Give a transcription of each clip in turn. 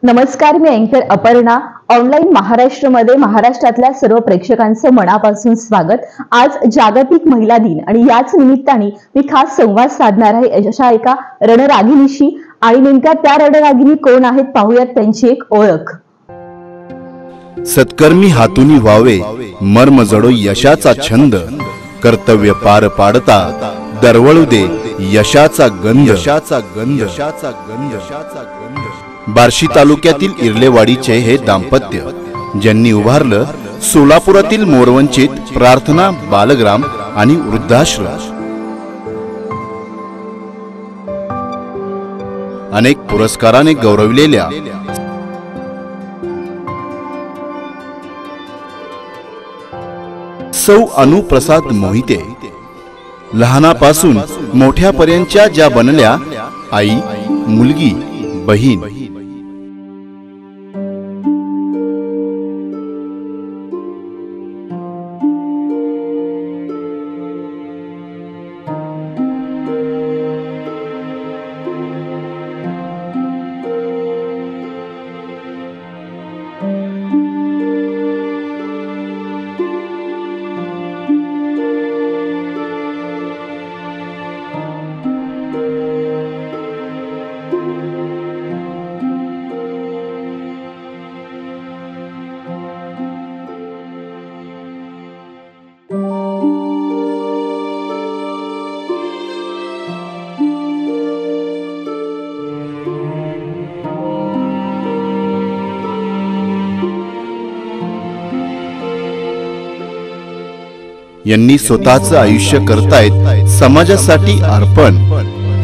नमस्कार, मी अँकर अपर्णा. ऑनलाईन महाराष्ट्रमध्ये महाराष्ट्रातल्या सर्व प्रेक्षकांचं मनापासून स्वागत. आज जागतिक महिला दिन आणि याच निमित्ताने मी खास संवाद साधणार आहे अशा एका रणरागिणीशी. आणि नेमक्या त्या रणरागिणी कोण आहेत पाहूयात त्यांची एक ओळख. सत्कर्मी हातूनी व्हावे मर्म जडो यशाचा छंद, कर्तव्य पार पाडता दरवळू दे यशाचा गंध. बार्शी तालुक्यातील इर्लेवाडीचे हे दाम्पत्य ज्यांनी उभारलं सोलापुरातील मोरवंचित प्रार्थना बालग्राम आणि वृद्धाश्रम. अनेक पुरस्काराने गौरविलेल्या सौ अनुप्रसाद मोहिते लहानापासून मोठ्यापर्यंतच्या ज्या बनल्या आई, मुलगी, बहीण. यांनी स्वतःचं आयुष्य करतायत समाजासाठी अर्पण.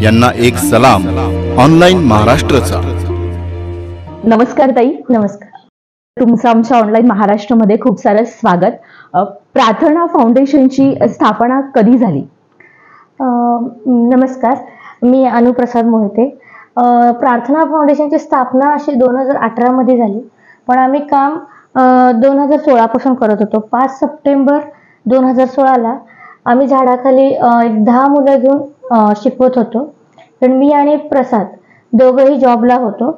यांना एक सलाम ऑनलाईन महाराष्ट्रचा. नमस्कार ताई. नमस्कार. तुमचं आमच्या ऑनलाईन महाराष्ट्रामध्ये खूप सारं स्वागत. प्रार्थना फाउंडेशनची स्थापना कधी झाली? नमस्कार, मी अनुप्रसाद मोहिते. प्रार्थना फाउंडेशनची स्थापना अशी 2018 मध्ये झाली, पण आम्ही काम 2016 पासून करत होतो. 5 सप्टेंबर 2016ला आम्ही झाडाखाली 10 मुलं घेऊन शिकवत होतो. पण मी आणि प्रसाद दोघंही जॉबला होतो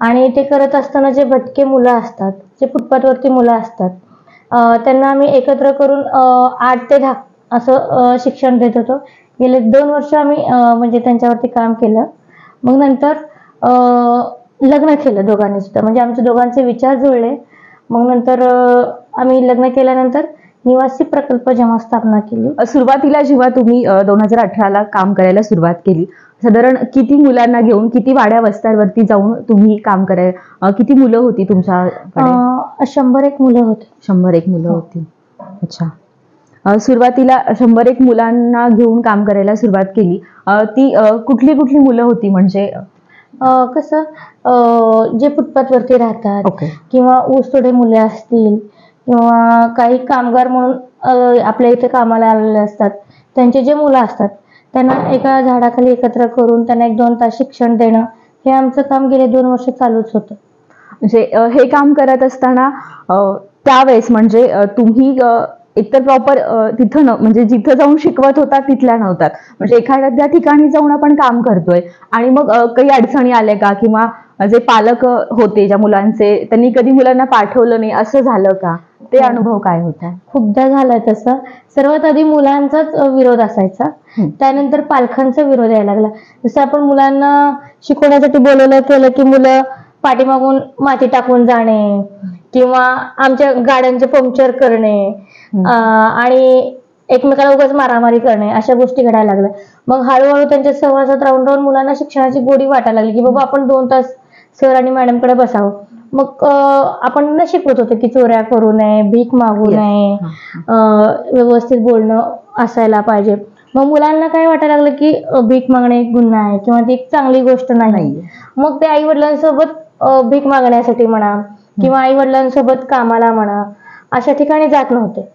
आणि ते करत असताना जे भटके मुलं असतात, जे फुटपाथवरती मुलं असतात, त्यांना आम्ही एकत्र करून 8 ते 10 असं शिक्षण देत होतो. गेले 2 वर्ष आम्ही म्हणजे त्यांच्यावरती काम केलं. मग नंतर लग्न केलं दोघांनी सुद्धा, म्हणजे आमचे दोघांचे विचार जुळले. मग नंतर आम्ही लग्न केल्यानंतर निवासी प्रकल्प जेव्हा स्थापना केली. सुरुवातीला जेव्हा तुम्ही 2018ला काम करायला सुरुवात केली, साधारण किती मुलांना घेऊन, किती वाड्या वस्त्यांवरती जाऊन तुम्ही काम करायला, किती मुलं होती तुमच्याकडे? 101 मुलं होती. 101 मुलं होती. अच्छा. सुरुवातीला 101 मुलांना घेऊन काम करायला सुरुवात केली. ती कुठली कुठली मुलं होती? म्हणजे कसं जे फुटपाथवरती राहतात किंवा ऊसतोडे मुले असतील किंवा काही कामगार म्हणून आपल्या इथे कामाला आलेले असतात, त्यांचे जे मुलं असतात त्यांना एका झाडाखाली एकत्र करून त्यांना 1-2 तास शिक्षण देणं, हे आमचं काम गेले 2 वर्ष चालूच होतं. म्हणजे हे काम करत असताना त्यावेळेस म्हणजे तुम्ही एकतर प्रॉपर तिथं म्हणजे जिथं जाऊन शिकवत होता तिथल्या नव्हतात, म्हणजे एखाद्या ठिकाणी जाऊन आपण काम करतोय आणि मग काही अडचणी आल्या का? किंवा जे पालक होते ज्या मुलांचे, त्यांनी कधी मुलांना पाठवलं नाही असं झालं का? ते अनुभव काय होता? खूपदा झालाय तसं. सर्वात आधी मुलांचाच विरोध असायचा, त्यानंतर पालकांचा विरोध यायला लागला. जसं आपण मुलांना शिकवण्यासाठी बोलवलं केलं की मुलं पाठीमागून माती टाकून जाणे किंवा आमच्या गाड्यांचे पंक्चर करणे आणि एकमेकाला उगाच मारामारी करणे, अशा गोष्टी घडायला लागल्या. मग हळूहळू त्यांच्या सहवासात राहून राहून मुलांना शिक्षणाची गोडी वाटायला लागली की बाबा आपण 2 तास सर आणि मॅडमकडे बसावं. मग आपण न शिकवत होतो की चोऱ्या करू नये, भीक मागू नये, व्यवस्थित बोलणं असायला पाहिजे. मग मुलांना काय वाटायला लागलं की भीक मागणे एक गुन्हा आहे किंवा ती एक चांगली गोष्ट नाही. मग ते आई वडिलांसोबत भीक मागण्यासाठी म्हणा किंवा आई वडिलांसोबत कामाला म्हणा अशा ठिकाणी जात नव्हते.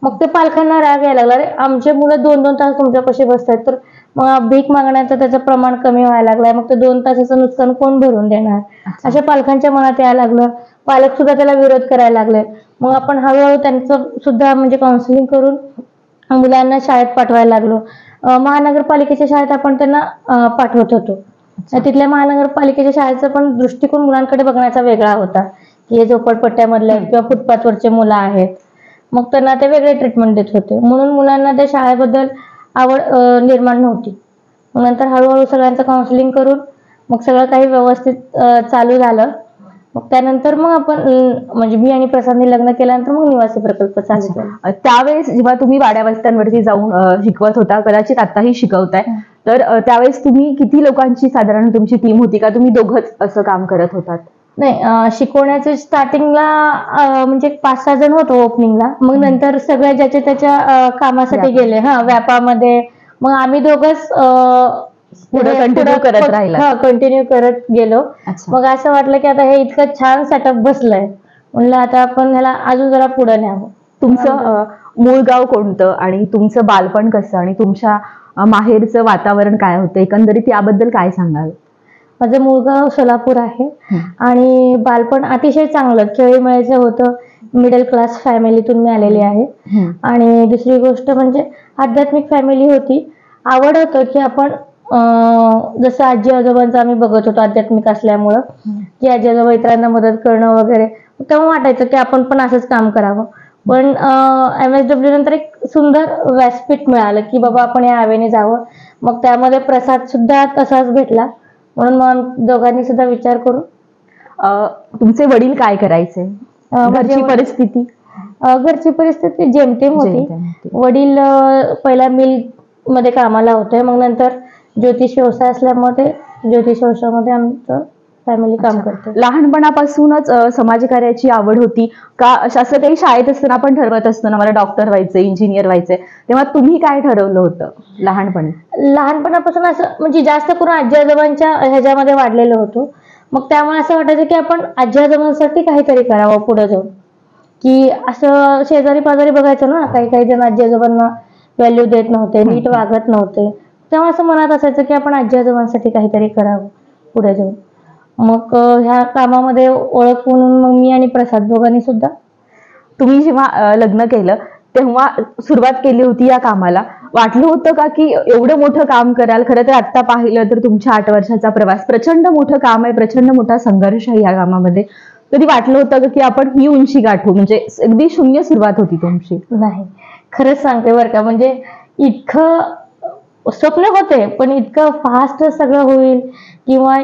मग ते पालकांना राग यायला लागला, अरे आमचे मुलं 2-2 तास तुमच्यापाशी बसतात, तर मग भीक मागण्याचं त्याचं प्रमाण कमी व्हायला लागलाय, मग ते 2 तासाचं नुकसान कोण भरून देणार, अशा पालकांच्या मनात यायला लागलं. पालक सुद्धा त्याला विरोध करायला लागले. मग आपण हळूहळू त्यांचं सुद्धा म्हणजे काउन्सिलिंग करून मुलांना शाळेत पाठवायला लागलो. महानगरपालिकेच्या शाळेत आपण त्यांना पाठवत होतो. तिथल्या महानगरपालिकेच्या शाळेचा पण दृष्टिकोन मुलांकडे बघण्याचा वेगळा होता, की हे झोपडपट्ट्यामधले आहेत किंवा फुटपाथवरचे मुलं आहेत, मग त्यांना ते वेगळे ट्रीटमेंट देत होते. म्हणून मुलांना त्या शाळेबद्दल आवड निर्माण नव्हती. मग नंतर हळूहळू सगळ्यांचं काउन्सिलिंग करून मग सगळं काही व्यवस्थित चालू झालं. मग त्यानंतर मग आपण म्हणजे मी आणि प्रसादने लग्न केल्यानंतर मग निवासी प्रकल्प चालू केला. त्यावेळेस जेव्हा तुम्ही वाड्या वस्त्यांवरती जाऊन शिकवत होता, कदाचित आताही शिकवताय, तर त्यावेळेस तुम्ही किती लोकांची साधारण तुमची टीम होती का तुम्ही दोघंच असं काम करत होतात? नाही, शिकवण्याचे स्टार्टिंगला म्हणजे 5-6 जण होतो ओपनिंगला. मग नंतर सगळ्या ज्याच्या त्याच्या कामासाठी गेले. व्यापामध्ये मग आम्ही दोघंच पुढे कंटिन्यू करत राहिला. कंटिन्यू करत गेलो. मग असं वाटलं की आता हे इतकं छान सेटअप बसलंय, म्हणलं आता आपण ह्याला अजून जरा पुढे न्यावं. तुमचं मूळ गाव कोणतं आणि तुमचं बालपण कसं आणि तुमच्या माहेरचं वातावरण काय होतं, एकंदरीत याबद्दल काय सांगाल? माझं मूळ गाव सोलापूर आहे आणि बालपण अतिशय चांगलं खेळीमेळीचं होतं. मिडल क्लास फॅमिलीतून मी आलेली आहे. आणि दुसरी गोष्ट म्हणजे आध्यात्मिक फॅमिली होती. आवड होतं की आपण जसं आजी आजोबांचं आम्ही बघत होतो आध्यात्मिक असल्यामुळं, की आजी आजोबा इतरांना मदत करणं वगैरे, तेव्हा वाटायचं की आपण पण असंच काम करावं. पण MSW नंतर एक सुंदर व्यासपीठ मिळालं की बाबा आपण या आवेने जावं. मग त्यामध्ये प्रसाद सुद्धा तसाच भेटला. म्हणून मग दोघांनी सुद्धा विचार करून. तुमचे वडील काय करायचे? घरची परिस्थिती? घरची परिस्थिती जेमतेम होती. वडील पहिला मिल मध्ये कामाला होते, मग नंतर ज्योतिष व्यवसाय असल्यामुळे ते ज्योतिष व्यवसायामध्ये आमचं फॅमिली काम करते. लहानपणापासूनच समाजकार्याची आवड होती का? असं काही शाळेत असताना आपण ठरवत असतो ना मला डॉक्टर व्हायचंय, इंजिनियर व्हायचंय, तेव्हा तुम्ही काय ठरवलं होतं लहानपणी? लहानपणापासून असं म्हणजे जास्त करून आजी आजोबांच्या ह्याच्यामध्ये वाढलेलो होतो. मग त्यामुळे असं वाटायचं की आपण आजी आजोबांसाठी काहीतरी करावं पुढे जाऊन. की असं शेजारी पाजारी बघायचं ना, काही काही जण आजी आजोबांना व्हॅल्यू देत नव्हते, नीट वागत नव्हते. तेव्हा असं मनात असायचं की आपण आजी आजोबांसाठी काहीतरी करावं पुढे जाऊन. मग ह्या कामामध्ये ओळख म्हणून मग मी आणि प्रसाद दोघांनी सुद्धा. तुम्ही जेव्हा लग्न केलं तेव्हा सुरुवात केली होती या कामाला, वाटलं होतं का की एवढं मोठं काम कराल? खरं तर आता पाहिलं तर तुमच्या 8 वर्षाचा प्रवास प्रचंड मोठं काम आहे, प्रचंड मोठा संघर्ष आहे या कामामध्ये. कधी वाटलं होतं का की आपण ही उंची गाठू? म्हणजे अगदी शून्य सुरुवात होती तुमची? नाही, खरंच सांगते बरं का, म्हणजे इतकं स्वप्न होते पण इतकं फास्ट सगळं होईल किंवा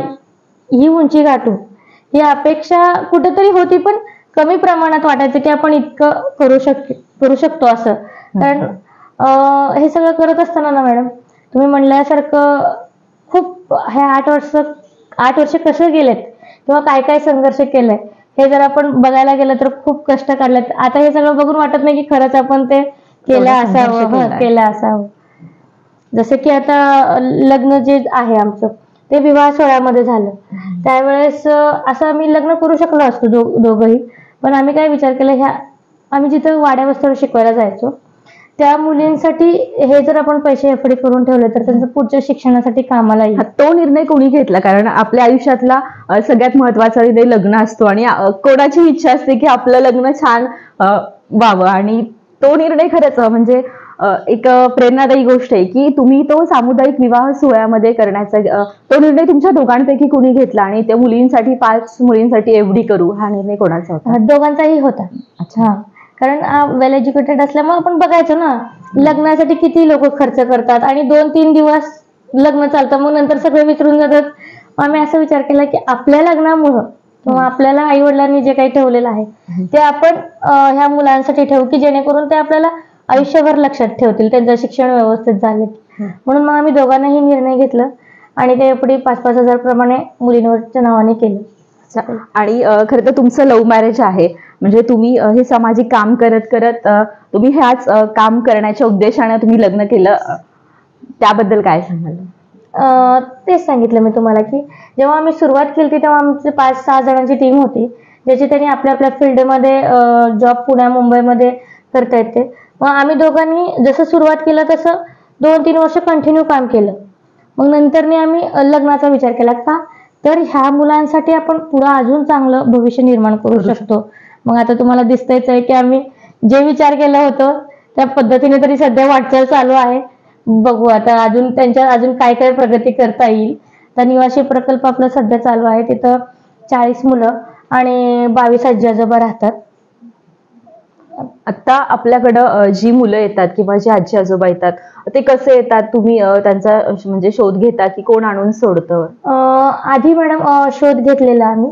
ही उंची गाठू ही अपेक्षा कुठेतरी होती, पण कमी प्रमाणात वाटायचं की आपण इतकं करू शकतो असं. कारण हे सगळं करत असताना ना मॅडम, तुम्ही म्हणल्यासारखं खूप हे 8 वर्ष कसे गेलेत किंवा काय काय संघर्ष केलाय हे जर आपण बघायला गेलं तर खूप कष्ट काढलेत. आता हे सगळं बघून वाटत नाही की खरंच आपण ते केलं असावं. जसं की आता लग्न जे आहे आमचं ते विवाह सोहळ्यामध्ये झालं. त्यावेळेस असं आम्ही लग्न करू शकलो असतो दोघंही, पण आम्ही काय विचार केला, आम्ही जिथं वाड्या वस्त्यावर शिकवायला जायचो त्या मुलींसाठी हे जर आपण पैसे एफडी करून ठेवले तर त्यांचं पुढच्या शिक्षणासाठी कामाला येईल. तो निर्णय कोणी घेतला? कारण आपल्या आयुष्यातला सगळ्यात महत्वाचा निर्णय लग्न असतो आणि कोणाची इच्छा असते की आपलं लग्न छान व्हावं, आणि तो निर्णय खरंच म्हणजे एक प्रेरणादायी गोष्ट आहे की तुम्ही तो सामुदायिक विवाह सोहळ्यामध्ये करण्याचा तो निर्णय तुमच्या दोघांपैकी कोणी घेतला? आणि त्या मुलींसाठी 5 मुलींसाठी एफडी करू हा निर्णय कोणाचा होता? दोघांचाही होता. अच्छा. कारण वेल एज्युकेटेड असल्यामुळे आपण बघायचो ना लग्नासाठी किती लोक खर्च करतात आणि 2-3 दिवस लग्न चालतं, मग नंतर सगळे विसरून जातात. आम्ही असा विचार केला की आपल्या लग्नामुळं किंवा आपल्याला आई वडिलांनी जे काही ठेवलेलं आहे ते आपण ह्या मुलांसाठी ठेवू की जेणेकरून ते आपल्याला आयुष्यभर लक्षात ठेवतील, त्यांचं शिक्षण व्यवस्थित झाले. म्हणून मग आम्ही दोघांनाही निर्णय घेतला आणि ते एफडी 5-5 हजार प्रमाणे मुलींवरच्या नावाने केलं. आणि खरं तर तुमचं लव्ह मॅरेज आहे, म्हणजे तुम्ही हे सामाजिक काम करत करत तुम्ही ह्याच काम करण्याच्या उद्देशाने तुम्ही लग्न केलं, त्याबद्दल काय सांगाल? तेच सांगितलं मी तुम्हाला की जेव्हा आम्ही सुरुवात केली तेव्हा आमची 5-6 जणांची टीम होती, ज्याची त्यांनी आपल्या आपल्या फील्डमध्ये जॉब पुण्या मुंबईमध्ये करता येते. मग आम्ही दोघांनी जसं सुरुवात केलं तसं 2-3 वर्ष कंटिन्यू काम केलं. मग नंतरनी आम्ही लग्नाचा विचार केला का तर ह्या मुलांसाठी आपण पुढे अजून चांगलं भविष्य निर्माण करू शकतो. मग आता तुम्हाला दिसतंयच आहे की आम्ही जे विचार केलं होतं त्या पद्धतीने तरी सध्या वाटचाल चालू आहे. बघू आता अजून काय काय प्रगती करता येईल तर निवासी प्रकल्प आपला सध्या चालू आहे, तिथं 40 मुलं आणि 22 आजी आजोबा राहतात. आता आपल्याकडं जी मुलं येतात किंवा जे आजी आजोबा येतात ते कसे येतात? तुम्ही त्यांचा म्हणजे शोध घेता की कोण आणून सोडतं? आधी मॅडम शोध घेतलेला आम्ही,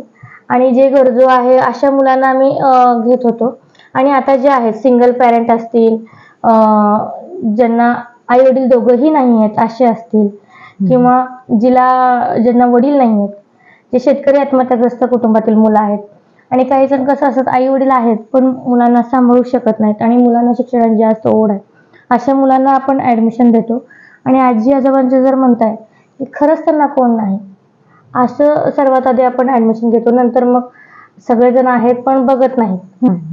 आणि जे गरजू आहे अशा मुलांना आम्ही घेत होतो. आणि आता जे आहेत सिंगल पॅरेंट असतील, ज्यांना आई वडील दोघंही नाही आहेत असे असतील, किंवा ज्यांना वडील नाही आहेत, जे शेतकरी आत्महत्याग्रस्त कुटुंबातील मुलं आहेत, आणि काही जण कसं असतात आई वडील आहेत पण मुलांना सांभाळू शकत नाहीत आणि मुलांना शिक्षणाची जास्त ओढ आहे, अशा मुलांना आपण ऍडमिशन देतो. आणि आजी आजोबांचे जर म्हणताय की खरंच त्यांना कोण नाही, असं सर्वात आधी आपण ऍडमिशन घेतो. नंतर मग सगळेजण आहेत पण बघत नाहीत,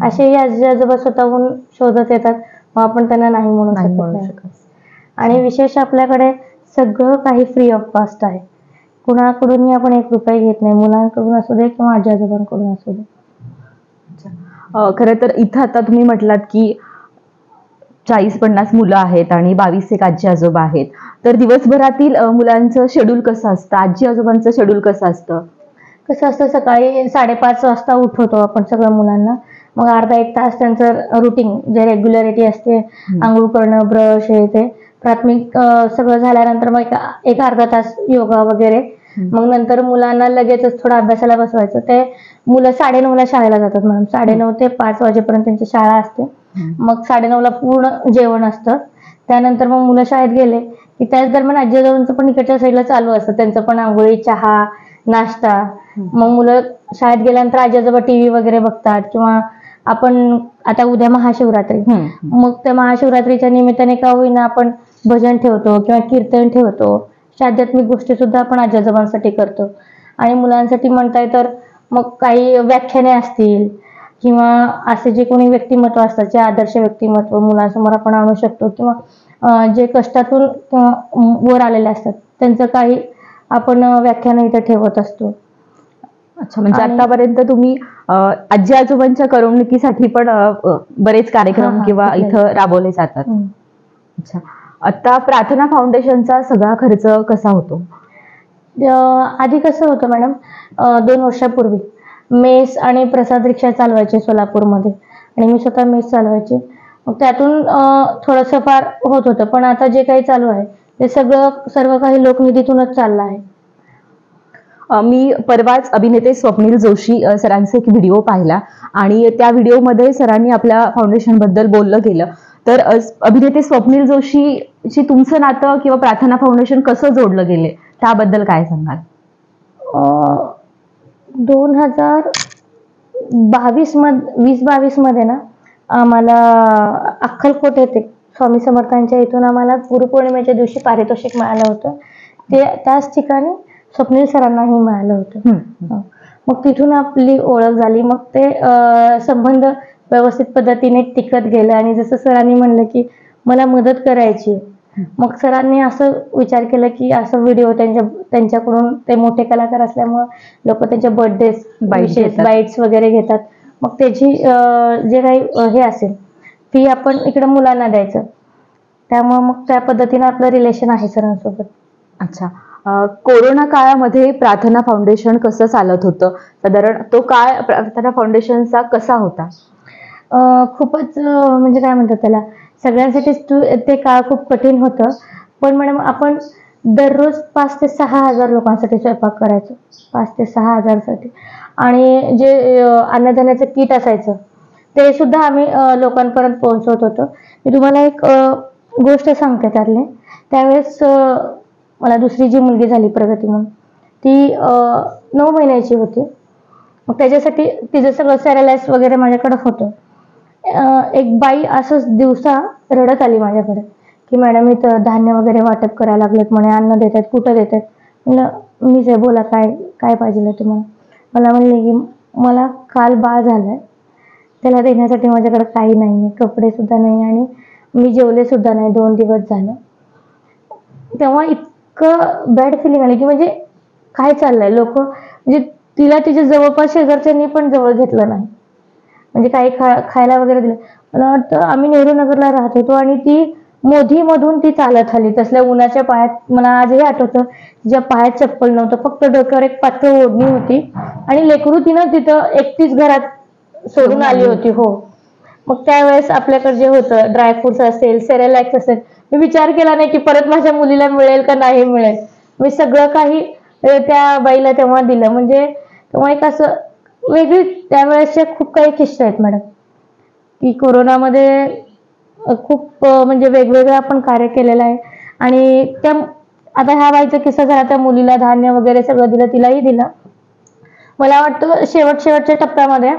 असेही आजी आजोबा स्वतःहून शोधत येतात, मग आपण त्यांना नाही म्हणू शकत. आणि विशेष आपल्याकडे सगळं काही फ्री ऑफ कॉस्ट आहे. कुणाकडूनही आपण 1 रुपया घेत नाही, मुलांकडून असू दे किंवा आजी आजोबांकडून असू दे. खरं तर इथं आता तुम्ही म्हटलात की 40-50 मुलं आहेत आणि 22 एक आजी आजोबा आहेत. तर दिवसभरातील मुलांचं शेड्यूल कसं असतं? आजी आजोबांचं शेड्यूल कसं असतं? कसं असतं, सकाळी 5:30 वाजता उठवतो आपण सगळ्या मुलांना. मग अर्धा 1 तास त्यांचं रुटीन जे रेग्युलरिटी असते, आंघोळ करणं, ब्रश, हे ते प्राथमिक सगळं झाल्यानंतर मग एक अर्धा तास योगा वगैरे. मग नंतर मुलांना लगेचच थोडं अभ्यासाला बसवायचं. ते मुलं 9:30ला शाळेला जातात मॅडम. 9:30 ते 5 वाजेपर्यंत त्यांची शाळा असते. मग 9:30ला पूर्ण जेवण असतं. त्यानंतर मग मुलं शाळेत गेले की त्याच दरम्यान आजी आजोबांचं पण इकडच्या साईडला चालू असतं, त्यांचं पण आंघोळी, चहा, नाश्ता. मग मुलं शाळेत गेल्यानंतर आजी आजोबा टीव्ही वगैरे बघतात, किंवा आपण आता उद्या महाशिवरात्री, मग त्या महाशिवरात्रीच्या निमित्ताने का होईना आपण भजन ठेवतो किंवा कीर्तन ठेवतो. आध्यात्मिक गोष्टी सुद्धा आपण आजी आजोबांसाठी करतो. आणि मुलांसाठी म्हणताय तर मग काही व्याख्याने असतील किंवा असे जे कोणी व्यक्तिमत्व असतात, जे आदर्श व्यक्तिमत्व मुलांसमोर आपण आणू शकतो, किंवा जे कष्टातून वर आलेले असतात त्यांचं काही आपण व्याख्यान इथे ठेवत असतो. अच्छा, म्हणजे आतापर्यंत तुम्ही आजी आजोबांच्या करमणुकीसाठी पण बरेच कार्यक्रम किंवा इथं राबवले जातात. अच्छा, आता प्रार्थना फाउंडेशनचा सगळा खर्च कसा होतो? आधी कसं होतं मॅडम, 2 वर्षापूर्वी मेस आणि प्रसाद रिक्षा चालवायचे सोलापूरमध्ये, आणि मी स्वतः मेस चालवायचे. मग त्यातून थोडंसं फार होत होतं, पण आता जे काही चालू आहे ते सर्व काही लोकनिधीतूनच चाललं आहे. मी परवाच अभिनेते स्वप्नील जोशी सरांचा एक व्हिडिओ पाहिला आणि त्या व्हिडिओमध्ये सरांनी आपल्या फाउंडेशन बद्दल बोललं गेलं. तर अभिनेते स्वप्नील जोशीशी तुमचं नातं किंवा प्रार्थना फाउंडेशन कसं जोडलं गेले त्याबद्दल काय सांगाल? 2020-22 मध्ये ना आम्हाला अक्कलकोट येथे स्वामी समर्थांच्या इथून आम्हाला गुरुपौर्णिमेच्या दिवशी पारितोषिक मिळालं होतं. ते त्याच ठिकाणी स्वप्नील सरांनाही मिळालं होतं. मग तिथून आपली ओळख झाली. मग ते संबंध व्यवस्थित पद्धतीने टिकत गेलं. आणि जसं सरांनी म्हणलं की मला मदत करायची, मग सरांनी असं विचार केला की असं व्हिडिओ त्यांच्याकडून, ते मोठे कलाकार असल्यामुळे लोक त्यांच्या बर्थडे बाईट्स वगैरे घेतात. मग त्याची जे काही हे असेल ती आपण इकडे मुलांना द्यायचं. त्यामुळे मग त्या पद्धतीने आपलं रिलेशन आहे सरांसोबत. अच्छा, कोरोना काळामध्ये प्रार्थना फाउंडेशन कसं चालत होतं? साधारण तो काळ प्रार्थना फाउंडेशनचा कसा होता? खूपच म्हणजे काय म्हणतात त्याला, सगळ्यांसाठीच ते काळ खूप कठीण होतं. पण मॅडम आपण दररोज 5 ते 6 हजार लोकांसाठी स्वयंपाक करायचो, 5 ते 6 हजारसाठी. आणि जे अन्नधान्याचं किट असायचं ते सुद्धा आम्ही लोकांपर्यंत पोहोचवत होतो. मी तुम्हाला एक गोष्ट सांगते त्यातली. त्यावेळेस मला दुसरी जी मुलगी झाली प्रगती म्हणून, ती 9 महिन्याची होती. मग त्याच्यासाठी तिचं सगळं सॅरेलाइस वगैरे माझ्याकडे होतं. एक बाई असंच दिवसा रडत आली माझ्याकडे की मॅडम इथं धान्य वगैरे वाटप करायला लागलेत म्हणे, अन्न देत आहेत, कुठं देत आहेत? म्हणलं मीच आहे, बोला काय पाहिजे तुम्हाला? मला म्हणले की मला काल बाळ झालंय, त्याला देण्यासाठी माझ्याकडे काही नाही, कपडे सुद्धा नाही, आणि मी जेवले सुद्धा नाही 2 दिवस झालं. तेव्हा इतकं बॅड फिलिंग आलं की म्हणजे काय चाललंय, लोक म्हणजे तिला तिच्या जवळपास शेजारच्यांनी पण जवळ घेतलं नाही, म्हणजे काही खायला वगैरे दिलं. मला वाटतं आम्ही नेहरू नगरला राहत होतो आणि ती मोधीमधून ती चालत आली. तसल्या उन्हाच्या पायात मला आजही आठवतं, तिच्या पायात चप्पल नव्हतं, फक्त डोक्यावर एक पातळ ओढणी होती आणि लेकरू तिनं तिथं एकटीच घरात सोडून आली होती. हो. मग त्यावेळेस आपल्याकडे जे होतं ड्रायफ्रुट्स असेल, सेरेलॅक्स असेल, मी विचार केला नाही की परत माझ्या मुलीला मिळेल का नाही मिळेल. मी सगळं काही त्या बाईला तेव्हा दिलं. म्हणजे तेव्हा एक असं वेगळी त्यावेळेसचे खूप काही किस्से आहेत मॅडम, की कोरोनामध्ये खूप म्हणजे वेगवेगळं आपण कार्य केलेलं आहे. आणि त्या आता ह्या बाईचा किस्सा झाला, त्या मुलीला धान्य वगैरे सगळं दिलं, तिलाही दिलं. मला वाटतं शेवटच्या टप्प्यामध्ये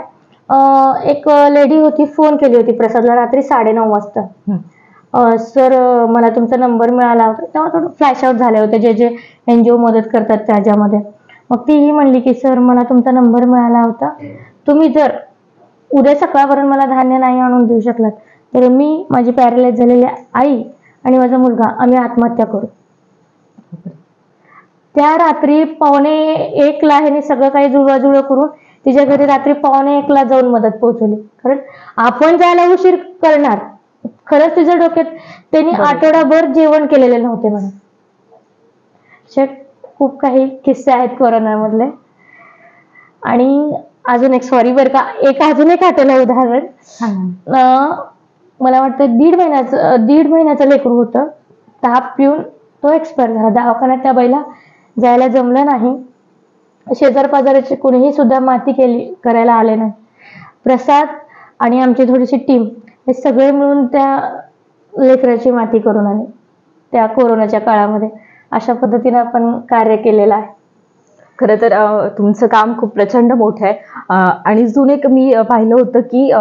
एक लेडी होती, फोन केली होती प्रसादला रात्री 9:30 वाजता. सर मला तुमचा नंबर मिळाला होता. तेव्हा थोडं फ्लॅश आउट झाले होते जे जे NGO मदत करतात त्याच्यामध्ये. मग तीही म्हणली की सर मला तुमचा नंबर मिळाला होता, तुम्ही जर उद्या सकाळपर्यंत मला धान्य नाही आणून देऊ शकलात तर मी, माझी पॅरालाइज झालेली आई आणि माझा मुलगा आम्ही आत्महत्या करू. त्या रात्री 12:45ला ह्याने सगळं काही जुळवाजुळव करून तिच्या घरी रात्री 12:45ला जाऊन मदत पोहोचवली. कारण आपण जायला उशीर करणार, खरंच तिच्या डोक्यात त्यांनी आठवडाभर जेवण केलेले नव्हते म्हणून. खूप काही किस्से आहेत कोरोनामधले. आणि अजून एक, सॉरी बरं का, अजून एक आठवलं उदाहरण. मला वाटतं 1.5 महिन्याचं लेकरू होतं. ताप पिऊन तो एक्सपायर झाला. दवाखान्यात त्या बाईला जायला जमलं नाही. शेजार पाजाराचे कोणीही सुद्धा माती करायला आले नाही. प्रसाद आणि आमची थोडीशी टीम हे सगळे मिळून त्या लेकराची माती करून आले त्या कोरोनाच्या काळामध्ये. अशा पद्धतीने आपण कार्य केलेलं आहे. खरं तर तुमचं काम खूप प्रचंड मोठं आहे. आणि अजून एक मी पाहिलं होतं की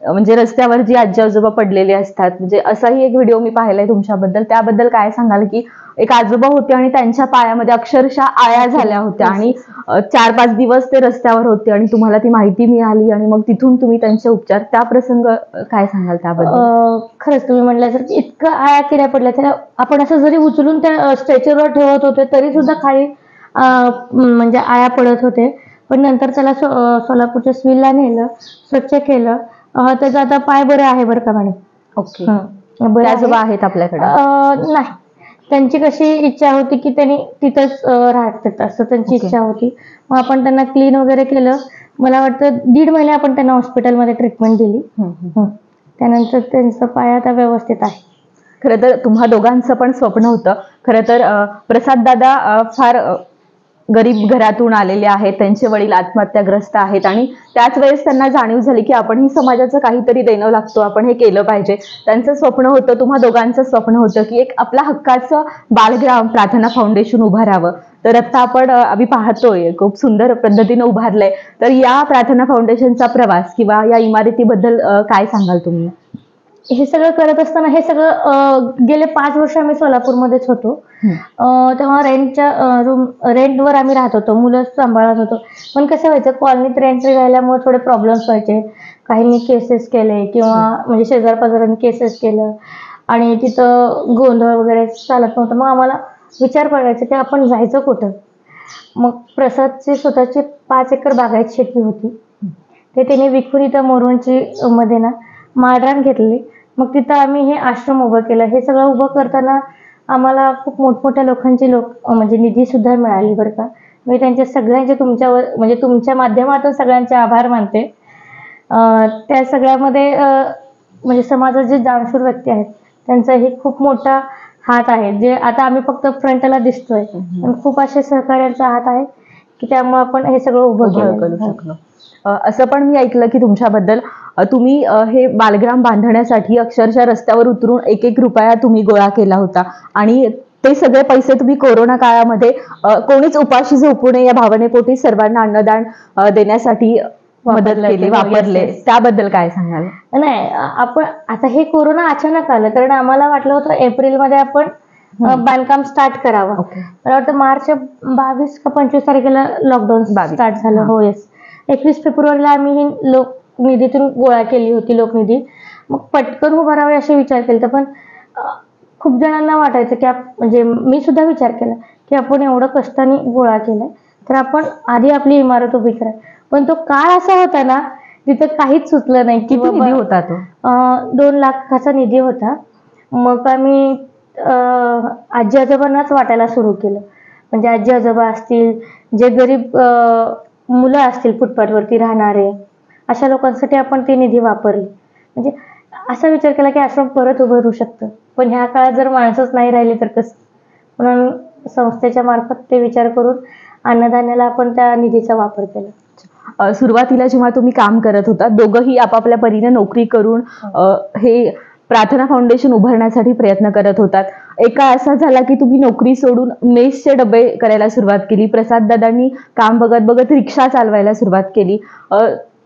म्हणजे रस्त्यावर जी आजी आजोबा पडलेले असतात, म्हणजे असाही एक व्हिडिओ मी पाहिलाय तुमच्याबद्दल, त्याबद्दल काय सांगाल? की एक आजोबा होते आणि त्यांच्या पायामध्ये अक्षरशः आळ्या झाल्या होत्या आणि 4-5 दिवस ते रस्त्यावर होते आणि तुम्हाला ती माहिती मिळाली आणि मग तिथून तुम्ही त्यांचे उपचार, त्या प्रसंग काय सांगाल त्याबद्दल? खरंच तुम्ही म्हटल्यासारखं इतकं आळ्या किड्या पडल्या, त्या आपण असं जरी उचलून त्या स्ट्रेचरवर ठेवत होते तरी सुद्धा खाली म्हणजे आळ्या पडत होते. पण नंतर त्याला सोलापूरच्या सिव्हिलला नेलं, स्वच्छ केलं. त्याचा आता पाय बरं आहे बरं का मॅडम. ओके. आजोबा आहेत आपल्याकडे? नाही, त्यांची कशी इच्छा होती की त्यांनी तिथंच राहतात असं त्यांची इच्छा होती. मग आपण त्यांना क्लीन वगैरे केलं. मला वाटतं 1.5 महिने आपण त्यांना हॉस्पिटलमध्ये ट्रीटमेंट दिली. त्यानंतर त्यांचा पाय आता व्यवस्थित आहे. खरं तर तुम्हा दोघांचं पण स्वप्न होतं. खरं तर प्रसाद दादा फार गरीब घरातून आलेले आहेत, त्यांचे वडील आत्महत्याग्रस्त आहेत आणि त्याच वेळेस त्यांना जाणीव झाली की आपण ही समाजाचं काहीतरी देणं लागतो, आपण हे केलं पाहिजे. त्यांचं स्वप्न होतं, तुम्हा दोघांचं स्वप्न होतं की एक आपल्या हक्काचं बालग्राम प्रार्थना फाउंडेशन उभारावं. तर आता आम्ही पाहतोय खूप सुंदर पद्धतीने उभारलंय. तर या प्रार्थना फाउंडेशनचा प्रवास किंवा या इमारतीबद्दल काय सांगाल तुम्ही? हे सगळं करत असताना हे सगळं गेले 5 वर्ष आम्ही सोलापूरमध्येच होतो. तेव्हा रेंटवर आम्ही राहत होतो, मुलं सांभाळत होतो. पण कसं व्हायचं, कॉलनीत रेंट राहिल्यामुळे थोडे प्रॉब्लेम्स व्हायचे. काहींनी केसेस केले किंवा म्हणजे शेजार पाजारांनी केसेस केलं आणि तिथं गोंधळ वगैरे चालत नव्हतं. मग आम्हाला विचार पडायचा की आपण जायचं कुठं. मग प्रसादची स्वतःची 5 एकर बागायत शेती होती, ते त्यांनी विकून इथं मोरवणची मध्ये ना माळरान घेतली. मग तिथं आम्ही हे आश्रम उभं केलं. हे सगळं उभं करताना आम्हाला खूप मोठमोठ्या लोकांची म्हणजे निधी सुद्धा मिळाली बरं का. मी त्यांच्या सगळ्यांचे तुमच्यावर म्हणजे तुमच्या माध्यमातून सगळ्यांचे आभार मानते. त्या सगळ्यामध्ये म्हणजे समाजात जे जाणशूर व्यक्ती आहेत त्यांचाही खूप मोठा हात आहे, जे आता आम्ही फक्त फ्रंटला दिसतोय, पण खूप असे सहकार्यांचा हात आहे की त्यामुळे आपण हे सगळं उभं करू शकलो. असं पण मी ऐकलं की तुमच्याबद्दल तुम्ही हे बालग्राम बांधण्यासाठी अक्षरशः रस्त्यावर उतरून 1-1 रुपया तुम्ही गोळा केला होता आणि ते सगळे पैसे तुम्ही कोरोना काळामध्ये कोणीच उपाशी झोपू नये या भावनेपोटी सर्वांना अन्नदान देण्यासाठी मदत केली, वापरले. त्याबद्दल काय सांगाल? नाही, आपण आता हे कोरोना अचानक आलं, कारण आम्हाला वाटलं होतं एप्रिलमध्ये आपण बांधकाम स्टार्ट करावं. मला वाटतं मार्च 22 का 25 तारखेला लॉकडाऊन स्टार्ट झालं. हो, येस. 21 फेब्रुवारीला आम्ही ही लोकनिधीतून गोळा केली होती, लोकनिधी. मग पटकन उभारावे असे विचार केले. पण खूप जणांना वाटायचं की म्हणजे मी सुद्धा विचार केला की आपण एवढं कष्टाने गोळा केलाय तर आपण आधी आपली इमारत उभी करा. पण तो काळ असा होता ना, तिथं काहीच सुचलं नाही. किती निधी होता तो? 2 लाखाचा निधी होता मग आम्ही आजी आजोबांनाच वाटायला सुरू केलं. म्हणजे आजी आजोबा असतील, जे गरीब मुलं असतील फुटपाथवरती राहणारे, अशा लोकांसाठी आपण ती निधी वापरली. म्हणजे असा विचार केला की आश्रम परत उभं राहू शकतं. पण ह्या काळात जर माणसंच नाही राहिली तर कसं? म्हणून संस्थेच्या मार्फत ते विचार करून अन्नधान्याला आपण त्या निधीचा वापर केला. सुरुवातीला जेव्हा तुम्ही काम करत होता, दोघंही आपापल्या परीने नोकरी करून हे प्रार्थना फाउंडेशन उभारण्यासाठी प्रयत्न करत होतात. एक काळ असा झाला की तुम्ही नोकरी सोडून मेसचे डबे करायला सुरुवात केली. प्रसाद दादांनी काम बघत बघत रिक्षा चालवायला सुरुवात केली.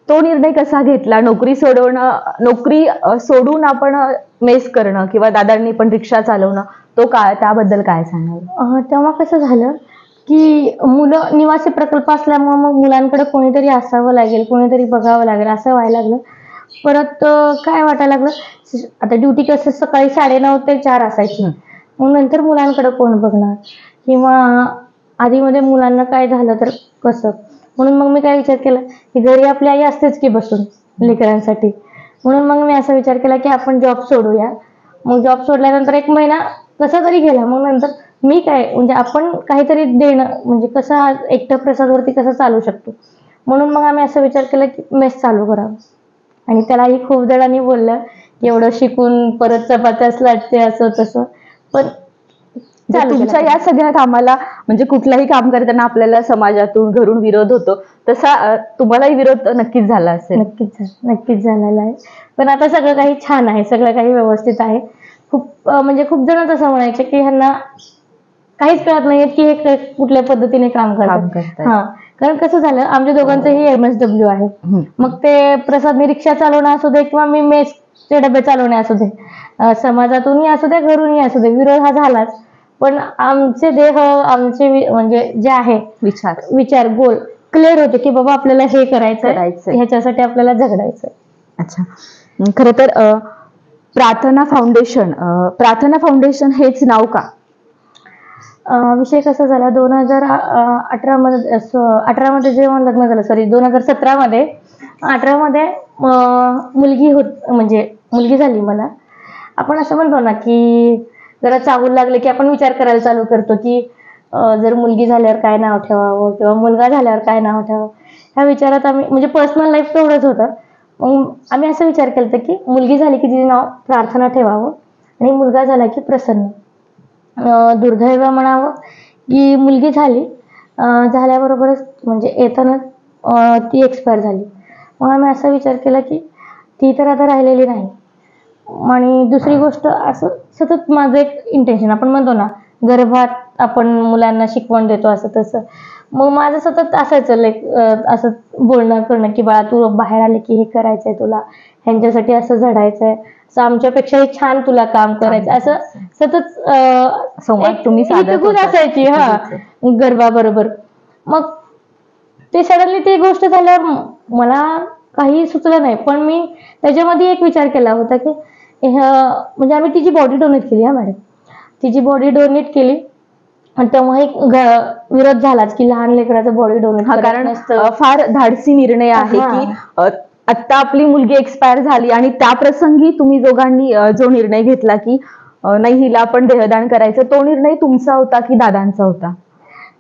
तो निर्णय कसा घेतला? नोकरी सोडून आपण मेस करणं किंवा दादांनी पण रिक्षा चालवणं, तो काळ, त्याबद्दल काय सांगाल? तेव्हा कसं झालं की मुलं निवासी प्रकल्प असल्यामुळे मग मुलांकडे कोणीतरी असावं लागेल, कोणीतरी बघावं लागेल, असं व्हायला लागलं. परत काय वाटायला लागलं, आता ड्युटी कसं सकाळी 9:30 ते 4 असायची. मग नंतर मुलांकडे कोण बघणार, किंवा आधीमध्ये मुलांना काय झालं तर कसं? म्हणून मग मी काय विचार केला की घरी आपली आई असतेच की बसून लेकरांसाठी. म्हणून मग मी असा विचार केला की आपण जॉब सोडूया. मग जॉब सोडल्यानंतर 1 महिना कसा तरी गेला. मग नंतर मी काय, म्हणजे आपण काहीतरी देणं, म्हणजे कसं एकटं प्रसादवरती कसं चालू शकतो. म्हणून मग आम्ही असा विचार केला की मेस चालू करावं. आणि त्यालाही खूप जणांनी बोललं की एवढं शिकून परत चपात्याच लाटते असं तसं. पण तुमच्या या सगळ्या कामाला, म्हणजे कुठलंही काम करताना आपल्याला समाजातून, घरून विरोध होतो, तसा तुम्हालाही विरोध नक्कीच झाला असेल. नक्कीच झालेला आहे. पण आता सगळं काही छान आहे, सगळं काही व्यवस्थित आहे. म्हणजे खूप जण तसं म्हणायचे की ह्यांना काहीच कळत नाहीये की हे कुठल्या पद्धतीने काम करतात. कारण कसं झालं, आमच्या दोघांचंही MSW आहे. मग ते प्रसादने रिक्षा चालवणं असू दे किंवा मी मेसचे डबे चालवणे असू दे, समाजातूनही असू दे, घरूनही असू दे, विरोध हा झालाच. पण आमचे देह, आमचे म्हणजे जे आहे विचार गोल क्लिअर होते की बाबा आपल्याला हे करायचंय, ह्याच्यासाठी आपल्याला झगडायचंय. अच्छा, खरं तर प्रार्थना फाउंडेशन हेच नाव का? विषय कसा झाला, 2018 मध्ये जेव्हा लग्न झालं, 2017 मध्ये, 18 मध्ये मुलगी झाली मला. आपण असं म्हणतो ना की जरा चाहूल लागले की आपण विचार करायला चालू करतो की जर मुलगी झाल्यावर काय नाव ठेवावं किंवा मुलगा झाल्यावर काय नाव ठेवावं. ह्या विचारात आम्ही, म्हणजे पर्सनल लाईफ तेवढंच होतं. मग आम्ही असा विचार केला की मुलगी झाली की तिचे नाव प्रार्थना ठेवावं आणि मुलगा झाला की प्रसन्न. दुर्दैव म्हणावं की मुलगी झाल्याबरोबरच म्हणजे येताना ती एक्सपायर झाली. मग आम्ही असा विचार केला की ती तर आता राहिलेली नाही. आणि दुसरी गोष्ट, असं सतत माझं एक इंटेन्शन, आपण म्हणतो ना गर्भात आपण मुलांना शिकवण देतो असं तसं. मग माझं सतत असायचं असं बोलणं करणं की बाळा तू बाहेर आले की हे करायचंय, तुला ह्यांच्यासाठी असं झडायचंय, असं आमच्यापेक्षाही छान तुला काम करायचं, असं सतत संवाद तुम्ही साधत असायची गर्भाबरोबर. मग ते सडनली ती गोष्ट झाल्यावर मला काही सुचलं नाही. पण मी त्याच्यामध्ये एक विचार केला होता की म्हणजे आम्ही तिची बॉडी डोनेट केली. मॅडम, तिची बॉडी डोनेट केली आणि तेव्हा एक विरोध झालाच की लहान लेकराचं बॉडी डोनेट. कारण फार धाडसी निर्णय आहे की आता आपली मुलगी एक्सपायर झाली आणि त्या प्रसंगी तुम्ही दोघांनी जो निर्णय घेतला की नाही हिला आपण देहदान करायचं, तो निर्णय तुमचा होता की दादांचा होता?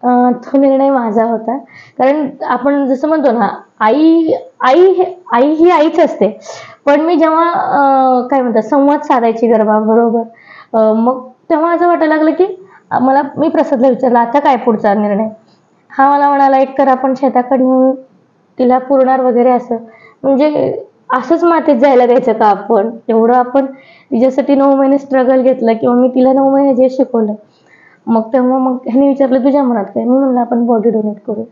तो निर्णय माझा होता. कारण आपण जसं म्हणतो ना, आई ही आईच असते. पण मी जेव्हा काय म्हणतात संवाद साधायची गर्भाबरोबर, मग तेव्हा असं वाटायला लागलं की मी प्रसादला विचारलं आता काय पुढचा निर्णय. हा मला म्हणाला एक तर आपण शेताकडे येऊन तिला पुरणार वगैरे, असं म्हणजे असंच मातीत जायला द्यायचं का आपण? एवढं आपण तिच्यासाठी 9 महिने स्ट्रगल घेतलं किंवा मी तिला 9 महिने जे शिकवलं. मग तेव्हा ह्याने विचारलं तुझ्या मनात काय? मी म्हणलं आपण बॉडी डोनेट करू.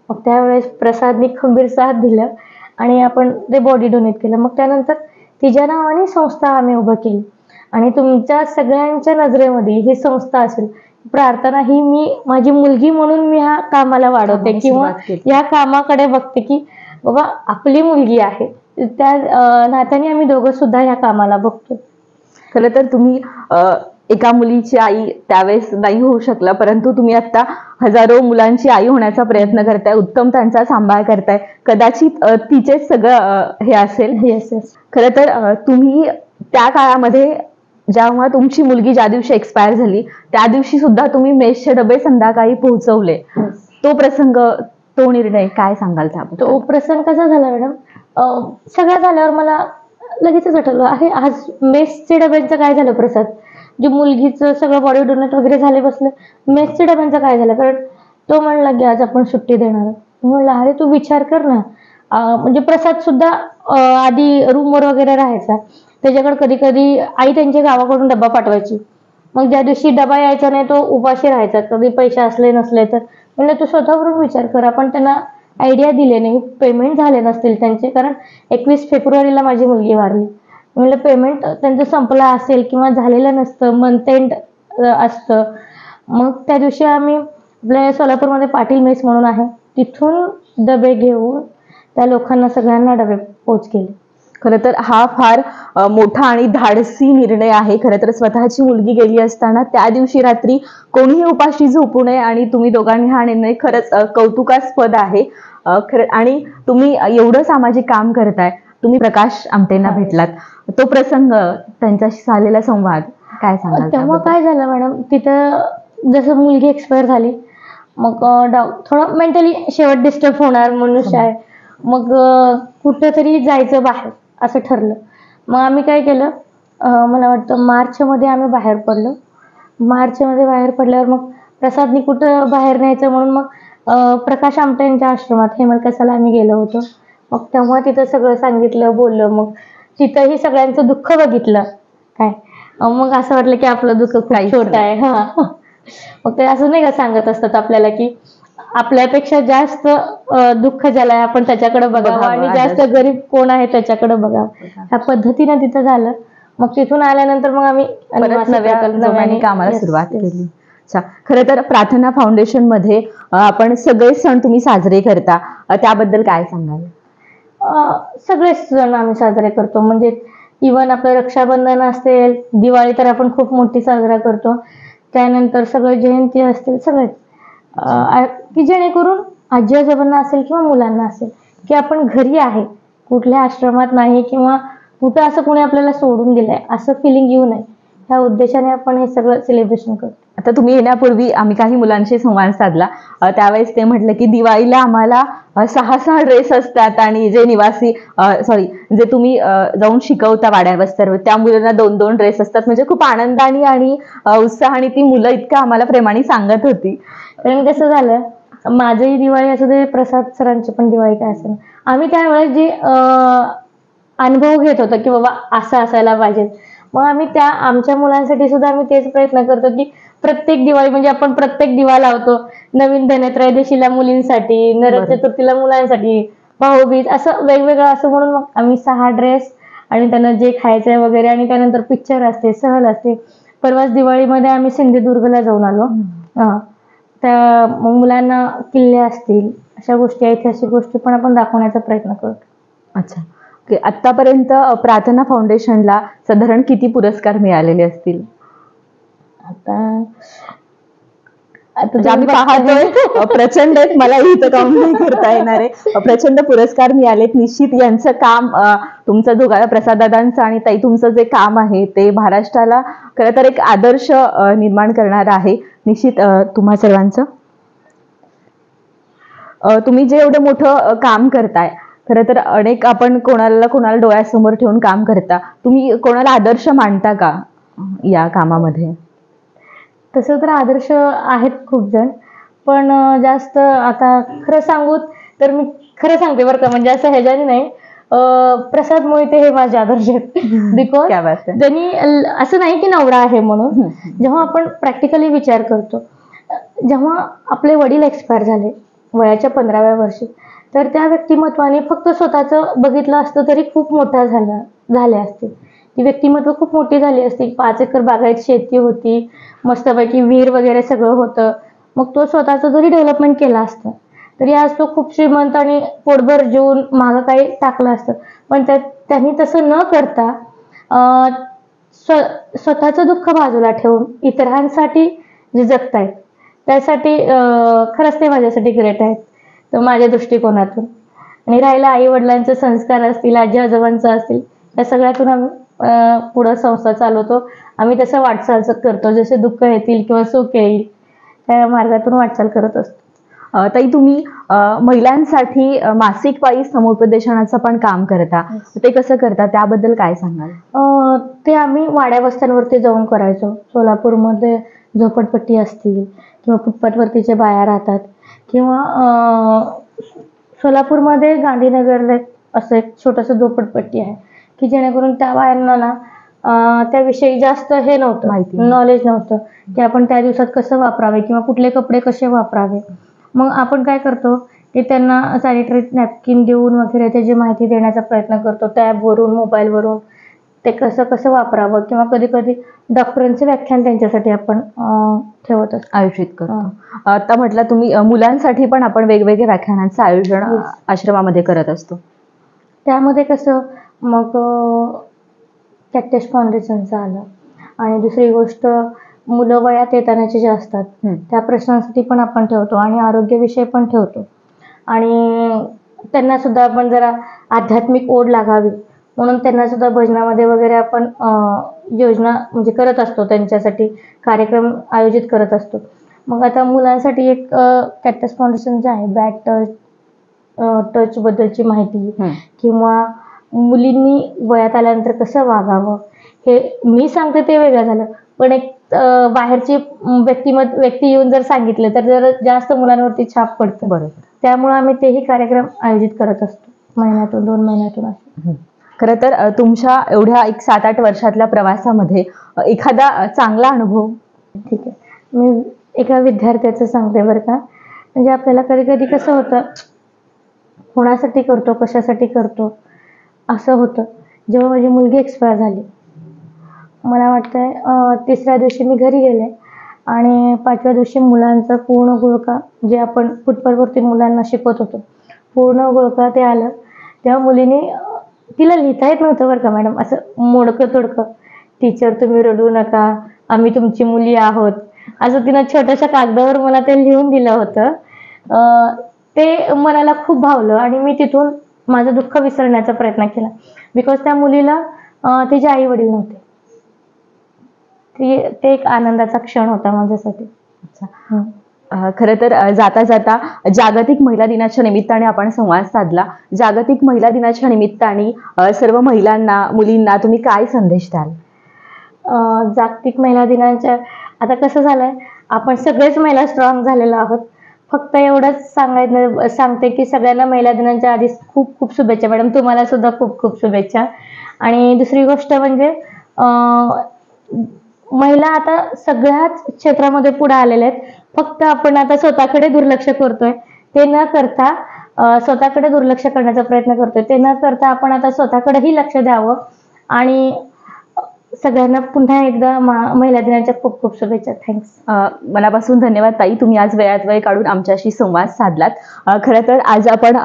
मग त्यावेळेस प्रसादने खंबीर साथ दिलं आणि आपण ते बॉडी डोनेट केलं. मग त्यानंतर तिच्या नावाने संस्था आम्ही उभं केली. आणि तुमच्या सगळ्यांच्या नजरेमध्ये ही संस्था असेल, प्रार्थना ही माझी मुलगी म्हणून मी ह्या कामाला वाढवते किंवा या कामाकडे बघते की बाबा आपली मुलगी आहे, त्या नात्याने आम्ही दोघं सुद्धा ह्या कामाला बघतो. खरं तर तुम्ही एका मुलीची आई त्यावेळेस नाही होऊ शकला, परंतु तुम्ही आता हजारो मुलांची आई होण्याचा प्रयत्न करताय, उत्तम त्यांचा सांभाळ करताय. कदाचित तिचेच सगळं हे असेल. येस. खरं तर तुम्ही त्या काळामध्ये जेव्हा तुमची मुलगी ज्या दिवशी एक्सपायर झाली त्या दिवशी सुद्धा तुम्ही मेसचे डबे संध्याकाळी पोहोचवले. तो प्रसंग, तो निर्णय काय सांगाल त्याबद्दल? तो प्रसंग कसा झाला मॅडम, सगळं झाल्यावर मला लगेचच आठवलं, अरे आज मेसचे डब्यांचं काय झालं प्रसाद, जे मुलगीचं सगळं बॉडी डोनेट वगैरे झाले बसले, मेसच्या डब्यांचं काय झालं. कारण तो म्हणला की आज आपण सुट्टी देणार. म्हणलं अरे तू विचार कर ना, म्हणजे प्रसाद सुद्धा आधी रूमवर वगैरे राहायचा, त्याच्याकडे कधी कधी आई त्यांच्या गावाकडून डबा पाठवायची. मग ज्या दिवशी डबा यायचा नाही तो उपाशी राहायचा, कधी पैसे असले नसले तर. म्हणलं तू स्वतःवरून विचार कर. आपण त्यांना आयडिया दिले नाही, पेमेंट झाले नसतील त्यांचे, कारण 21 फेब्रुवारीला माझी मुलगी वारली. म्हणलं पेमेंट त्यांचं संपलं असेल किंवा झालेलं नसतं, मंथ एंड असतं. मग त्या दिवशी आम्ही आपल्या सोलापूरमध्ये पाटील मेस म्हणून आहे, तिथून डबे घेऊन त्या लोकांना सगळ्यांना डबे पोच केले. खरं तर हा फार मोठा आणि धाडसी निर्णय आहे. खरं तर स्वतःची मुलगी गेली असताना त्या दिवशी रात्री कोणीही उपाशी झोपू नये आणि तुम्ही दोघांनी हा निर्णय खरंच कौतुकास्पद आहे. आणि तुम्ही एवढं सामाजिक काम करताय. तुम्ही प्रकाश आमटेंना भेटलात, तो प्रसंग, त्यांच्याशी झालेला संवाद काय सांगाल? तेव्हा काय झालं मॅडम, तिथं जसं मुलगी एक्सपायर झाली, मग थोडं मेंटली शेवट डिस्टर्ब होणार मनुष्य आहे. मग कुठंतरी जायचं बाहेर असं ठरलं. मग आम्ही काय केलं, मला वाटतं मार्चमध्ये आम्ही बाहेर पडलो. मार्चमध्ये बाहेर पडल्यावर मग प्रसादनी कुठं बाहेर न्यायचं म्हणून मग प्रकाश आमटे यांच्या आश्रमात हेमलकसाला आम्ही गेलो होतो. मग तेव्हा तिथं सगळं सांगितलं, बोललो. मग तिथंही सगळ्यांचं दुःख बघितलं. काय मग असं वाटलं की आपलं दुःख खूप छोटं आहे. हा, मग ते असं नाही का सांगत असतात आपल्याला की आपल्यापेक्षा जास्त दुःख ज्याला आहे आपण त्याच्याकडे बघावं आणि जास्त गरीब कोण आहे त्याच्याकडे बघावं. ह्या पद्धतीनं तिथं झालं. मग तिथून आल्यानंतर मग आम्ही परत नव्याने कामाला सुरुवात केली. अच्छा, खरं तर प्रार्थना फाउंडेशन मध्ये आपण सगळे सण तुम्ही साजरे करता, त्याबद्दल काय सांगाल? सगळेच सण आम्ही साजरे करतो. म्हणजे इव्हन आपलं रक्षाबंधन असेल, दिवाळी तर आपण खूप मोठी साजरा करतो. त्यानंतर सगळं जयंती असतील, सगळेच की जेणेकरून आजी आजोबांना असेल किंवा मुलांना असेल की आपण घरी आहे, कुठल्या आश्रमात नाही किंवा कुठं असं कोणी आपल्याला सोडून दिलंय असं फिलिंग येऊ नये, ह्या उद्देशाने आपण हे सगळं सेलिब्रेशन करतो. आता तुम्ही येण्यापूर्वी आम्ही काही मुलांशी संवाद साधला, त्यावेळेस ते म्हटलं की दिवाळीला आम्हाला 6 ड्रेस असतात आणि जे निवासी जे तुम्ही जाऊन शिकवता वाड्यावर त्या मुलांना 2 ड्रेस असतात. म्हणजे खूप आनंदाने आणि उत्साहाने ती मुलं इतकं आम्हाला प्रेमाने सांगत होती. कारण कसं झालं, माझंही दिवाळी असू दे, प्रसाद सरांची पण दिवाळी काय असेल, आम्ही त्यावेळेस जे अनुभव घेत होतो की बाबा असं असायला पाहिजे. मग आम्ही आमच्या मुलांसाठी सुद्धा आम्ही तेच प्रयत्न करतो की प्रत्येक दिवाळी, म्हणजे आपण प्रत्येक दिवा लावतो, नवीन धनत्रयोदशीला मुलींसाठी, नरक चतुर्थीला मुलांसाठी, भाऊबीज, असं वेगवेगळं असं म्हणून मग आम्ही 6 ड्रेस आणि त्यांना जे खायचंय वगैरे, आणि त्यानंतर पिक्चर असते, सहल असते. परवाच दिवाळीमध्ये आम्ही सिंधुदुर्गला जाऊन आलो. त्या मग मुलांना किल्ले असतील, अशा गोष्टी, ऐतिहासिक गोष्टी पण आपण दाखवण्याचा प्रयत्न करतो. अच्छा, आतापर्यंत प्रार्थना फाउंडेशनला साधारण किती पुरस्कार मिळालेले असतील? आता आम्ही पाहतोय प्रचंड आहेत, मला इथं काउंट नाही करता येणार आहे. प्रचंड पुरस्कार मिळालेत. निश्चित यांचं काम, तुमचं दोघा प्रसाददादांचं आणि ताई तुमचं जे काम आहे ते महाराष्ट्राला खरं तर एक आदर्श निर्माण करणार आहे. निश्चित तुम्हा सर्वांचं, तुम्ही जे एवढं मोठं काम करताय, खरं तर अनेक आपण कोणाला डोळ्यासमोर ठेवून काम करता. तुम्ही कोणाला आदर्श मानता का या कामामध्ये? तसं तर आदर्श आहेत खूप जण, पण जास्त आता खरं सांगू तर मी खरं सांगते बरं का, म्हणजे असं ह्याच्याने नाही, प्रसाद मोहिते हे माझे आदर्श आहेत. बिकॉज त्यांनी असं नाही की नवरा आहे म्हणून, जेव्हा आपण प्रॅक्टिकली विचार करतो, जेव्हा आपले वडील एक्सपायर झाले वयाच्या 15व्या वर्षी, तर त्या व्यक्तिमत्वाने फक्त स्वतःचं बघितलं असतं तरी खूप मोठा झाले असते. ती व्यक्तिमत्व खूप मोठी झाली असती. 5 एकर बागायत शेती होती, मस्तपैकी विहीर वगैरे सगळं होतं. मग तो स्वतःचं जरी डेव्हलपमेंट केलं असतं तरी आज तो खूप श्रीमंत आणि पोटभर जेवून मागं काही टाकलं असतं. पण त्यांनी तसं न करता स्वतःचं दुःख बाजूला ठेवून इतरांसाठी जे जगतायत, त्यासाठी खरंच ते माझ्यासाठी ग्रेट आहेत, तर माझ्या दृष्टिकोनातून. आणि राहिला आई वडिलांचे संस्कार असतील, आजी आजोबांचं असतील, या सगळ्यातून आम्ही पुढं संसार चालवतो. आम्ही तसं वाटचाल करतो, जसे दुःख येतील किंवा सुख येईल त्या मार्गातून वाटचाल करत असतो. ताई, तुम्ही महिलांसाठी मासिक पाळी समुपदेशनाचं पण काम करता, ते कसं करता त्याबद्दल काय सांगाल? ते आम्ही वाड्या वस्त्यांवरती जाऊन करायचो. सोलापूरमध्ये झोपडपट्टी असतील किंवा फुटपाथवरती बाया राहतात, किंवा सोलापूरमध्ये गांधीनगरला असं एक छोटंसं झोपडपट्टी आहे की जेणेकरून त्या बायांना ना त्याविषयी जास्त हे नव्हतं, माहिती नॉलेज नव्हतं की आपण त्या दिवसात कसं वापरावे किंवा कुठले कपडे कसे वापरावे. मग आपण काय करतो की त्यांना सॅनिटरी नॅपकिन देऊन वगैरे त्याची माहिती देण्याचा प्रयत्न करतो, टॅबवरून, मोबाईलवरून ते कसं कसं वापरावं, किंवा कधी कधी डॉक्टरांचे व्याख्यान त्यांच्यासाठी आपण ठेवत असतो, आयोजित करतो. आता म्हटलं तुम्ही मुलांसाठी पण आपण वेगवेगळ्या व्याख्यानांचं आयोजन आश्रमामध्ये करत असतो. त्यामध्ये कसं मग कॅक्टस फाउंडेशनचं आलं, आणि दुसरी गोष्ट मुलं वयात येतानाचे जे असतात त्या प्रश्नांसाठी पण आपण ठेवतो, आणि आरोग्यविषयी पण ठेवतो. आणि त्यांना सुद्धा आपण जरा आध्यात्मिक ओढ लागावी म्हणून त्यांना सुद्धा भजनामध्ये वगैरे आपण योजना म्हणजे करत असतो, त्यांच्यासाठी कार्यक्रम आयोजित करत असतो. मग आता मुलांसाठी एक कॅक्टस फाउंडेशन जे आहे, बॅड टच बद्दलची माहिती, किंवा मुलींनी वयात आल्यानंतर कसं वागावं हे मी सांगते ते वेगळं झालं, पण एक बाहेरची व्यक्ती येऊन जर सांगितलं तर जर जास्त मुलांवरती छाप पडतं. बरोबर. त्यामुळे आम्ही तेही कार्यक्रम आयोजित करत असतो, महिन्यातून 2 महिन्यातून असं. खरं तर तुमच्या एवढ्या एक 7-8 वर्षातल्या प्रवासामध्ये एखादा चांगला अनुभव? ठीक आहे, मी एका विद्यार्थ्याचं सांगते बरं का. म्हणजे आपल्याला कधी कधी कसं होतं, कोणासाठी करतो, कशासाठी करतो असं होतं. जेव्हा माझी मुलगी एक्सपायर झाली, मला वाटतंय 3ऱ्या दिवशी मी घरी गेले, आणि 5व्या दिवशी मुलांचा पूर्ण घोळका, जे आपण फुटपाथवरती मुलांना शिकवत होतो, पूर्ण घोळका ते आलं. तेव्हा मुलीने, तिला लिहिता येत नव्हतं बरं का मॅडम, असं मोडकं तोडकं, टीचर तुम्ही रडू नका, आम्ही तुमची मुली आहोत, असं तिनं छोट्याशा कागदावर मला ते लिहून दिलं होतं. ते मनाला खूप भावलं, आणि मी तिथून माझं दुःख विसरण्याचा प्रयत्न केला. बिकॉज त्या मुलीला तिचे आई वडील नव्हते. ते एक आनंदाचा क्षण होता माझ्यासाठी. खरं तर जाता जाता जागतिक महिला दिनाच्या निमित्ताने आपण संवाद साधला. जागतिक महिला दिनाच्या निमित्ताने सर्व महिलांना, मुलींना तुम्ही काय संदेश द्याल? जागतिक महिला दिनाच्या, आता कसं झालंय, आपण सगळेच महिला स्ट्रॉंग झालेलो आहोत. फक्त एवढंच सांगते की सगळ्यांना महिला दिनाच्या आधी खूप खूप शुभेच्छा मॅडम. तुम्हाला सुद्धा खूप खूप शुभेच्छा. आणि दुसरी गोष्ट म्हणजे महिला आता सगळ्याच क्षेत्रामध्ये पुढे आलेल्या आहेत. फक्त आपण आता स्वतःकडे दुर्लक्ष करतोय. ते न करता स्वतःकडे दुर्लक्ष करण्याचा प्रयत्न करतोय. ते न करता आपण आता स्वतःकडेही लक्ष द्यावं. आणि सगळ्यांना पुन्हा एकदा महिला दिनाच्या खूप खूप शुभेच्छा. थँक्स. मनापासून धन्यवाद ताई, तुम्ही आज वेळात वेळ काढून आमच्याशी संवाद साधलात. खरं तर आज आपण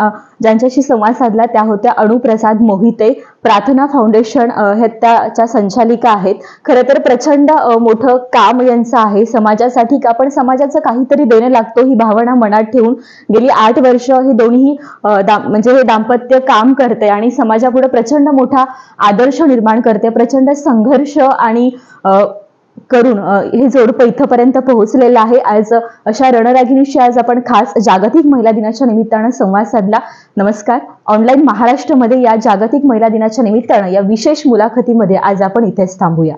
ज्यांच्याशी संवाद साधला त्या होत्या अणुप्रसाद मोहिते, प्रार्थना फाउंडेशन हे त्याच्या संचालिका आहेत. खरं तर प्रचंड मोठं काम यांचं आहे. समाजासाठी आपण समाजाचं काहीतरी देणं लागतो ही भावना मनात ठेवून गेली 8 वर्ष हे दोन्ही म्हणजे हे दाम्पत्य काम करते आणि समाजापुढे प्रचंड मोठा आदर्श निर्माण करते. प्रचंड संघर्ष आणि करून हे जोडपं इथपर्यंत पोहोचलेलं आहे. आज अशा रणरागिणीशी आज आपण खास जागतिक महिला दिनाच्या निमित्तानं संवाद साधला. नमस्कार. ऑनलाईन महाराष्ट्रमध्ये या जागतिक महिला दिनाच्या निमित्तानं या विशेष मुलाखतीमध्ये आज आपण इथेच थांबूया.